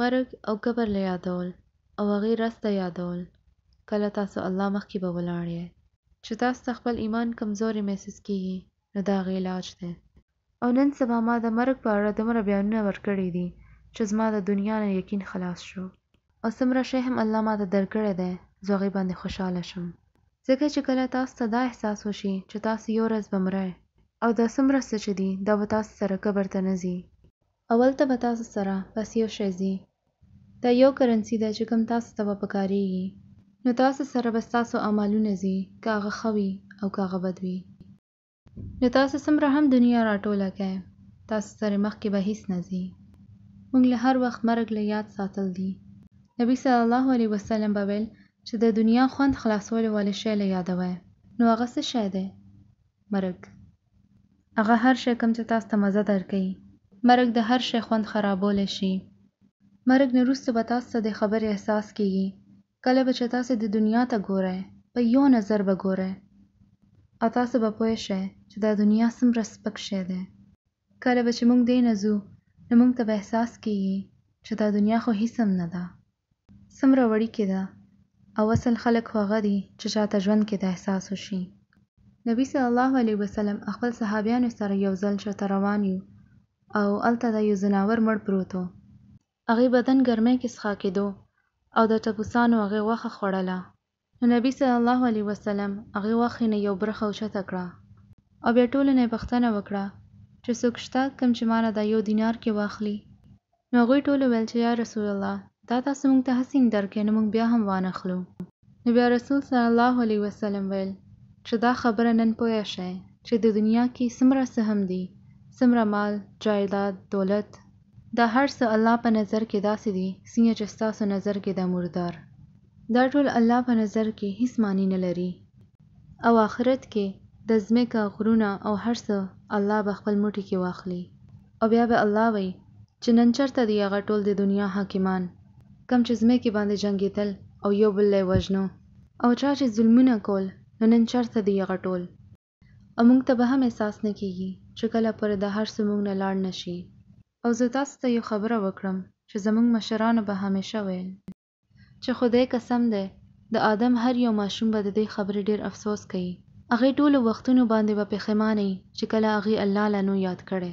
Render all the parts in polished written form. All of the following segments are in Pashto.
مرګ او قبر له یادول او هغې رس ته یادول کله تاسو الله مخکې به ولاړ یې چې تاسو ته خپل ایمان کمزوري محسوس کیږي نو د هغې علاج دی. او نن سبا ما د مرګ په اړه دومره بیانونه ورکړي دي چې زما د دنیا نه یقین خلاص شو او څومره شی هم الله ما ته درکړی دی زه هغې باندې خوشحاله شم. ځکه چې کله تاسو ته دا احساس وشي چې تاسو یو ورځ به مرئ او دا څومره څه چې دي دا به تاسو سره قبر ته نه ځي. اول ته به تاسو سره بس یو شی ځي، دا یو کرنسي ده چې کوم تاسو ته به پکارېږي. نو تاسو سره به ستاسو اعمالونه ځي، که هغه ښه وي او که هغه بد وي. نو تاسو څومره هم دنیا راټوله کړئ تاسو سره مخکې به هیڅ نه ځي. موږ له هر وخت مرګ له یاد ساتل دي. نبي صلی الله علیه وسلم به ویل چې د دنیا خوند خلاصولو والي شی له یادوئ. نو هغه څه شی دی؟ مرګ. هغه هر شی کوم چې تاسو ته مزه درکوي. مرګ د هر شی خوند خرابولی شي. مرګ نه وروسته به تاسو ته د خبرې احساس کیږي کله به چې تاسو د دنیا ته ګورئ په یو نظر به ګورئ او تاسو به پوه شئ چې دا دنیا څومره سپک شی دی. کله به چې موږ دې نه ځو نو موږ ته به احساس کیږي چې دا دنیا خو هیڅ هم نه ده، څومره وړیکې ده او اصل خلک خو هغه دي چې چاته ژوند کې د احساس وشي. نبي صلی الله علیه وسلم خپل صحابیانو سره یو ځل چېرته روان یو او هلته د یو ځناور مړ پروت و. هغې بدن ګرمۍ کې څښا کېدو او د ټپوسانو هغې غوښه خوړله. نو نبي صلی الله علیه وسلم هغې غوښې نه یو برخه اوچته کړه او بیا ټولو نه یې پوښتنه وکړه چې څوک شته کوم چې ما نه دا 1 دینار کې واخلي. نو هغوی ټولو ویل چې یا رسول الله دا تاسو موږ ته هسې درکړئ نو موږ بیا هم وانخلو. نو بیا رسول صلی الله علیه وسلم ویل چې دا خبره نن پوه شئ چې د دنیا کې څومره څه هم دي، څومره مال، جایداد، دولت، دا هر څه الله په نظر کې داسې دي څنګه چې ستاسو نظر کې دا مردار. دا ټول الله په نظر کې هیڅ معنی نه لري. او آخرت کې د ځمکه، غرونه او هر څه الله به خپل موټي کې واخلي او بیا به الله وایي چې نن چېرته دي هغه ټول د دنیا حاکمان کوم چې ځمکې باندې جنګېدل او یو بل یې وژنو او چا چې ظلمونه کول نو نن چېرته دي هغه ټول. او موږ ته به هم احساس نه کیږي چې کله پورې دا هر څه موږ نه لاړ نه شي. او زه تاسو ته یو خبره وکړم چې زموږ مشرانو به همیشه ویل چې خدای قسم دی د آدم هر یو ماشوم به د دې خبرې ډېر افسوس کوي. هغې ټولو وختونو باندې به پښیمانه وي چې کله هغې الله له نو یاد کړی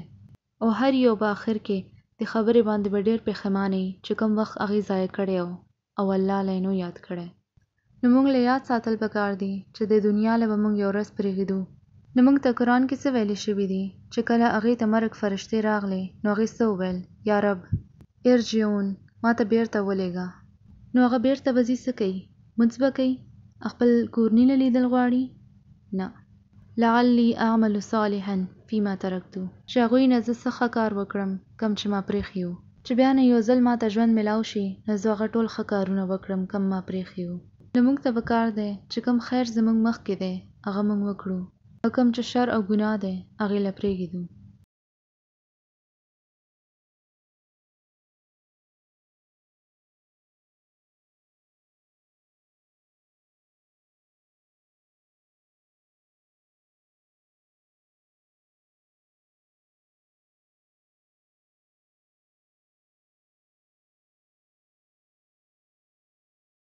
او هر یو به آخر کې د خبرې باندې به ډېر پښیمانه وي چې کوم وخت هغې ضایع کړی او الله له نو یاد کړی. نو موږ له یاد ساتل پکار دي چې د دنیا له به موږ یو ورځ پرېږدو. نو موږ ته قرآن کې څه ویلي شوي دي چې کله هغې ته مرګ فرښتې راغلې نو هغې څه وویل؟ یا رب ارجعون، ما ته بیرته ولېږه. نو هغه بیرته به ځي څه کوي؟ مونځ به کوي؟ خپل کورني نه لیدل غواړي؟ نه. لعلی اعمل صالحا فیما ترکتو، چې هغوی نه زه څه ښه کار وکړم کوم چې ما پرېښي وو چې بیا نه یو ځل ما ته ژوند میلاو شي نو زه هغه ټول ښه کارونه وکړم کوم ما پرېښي وو. نو موږ ته پکار دی چې کوم خیر زموږ مخکې دی هغه موږ وکړو او کوم چې شر او ګناه دی هغې له پرېږدو.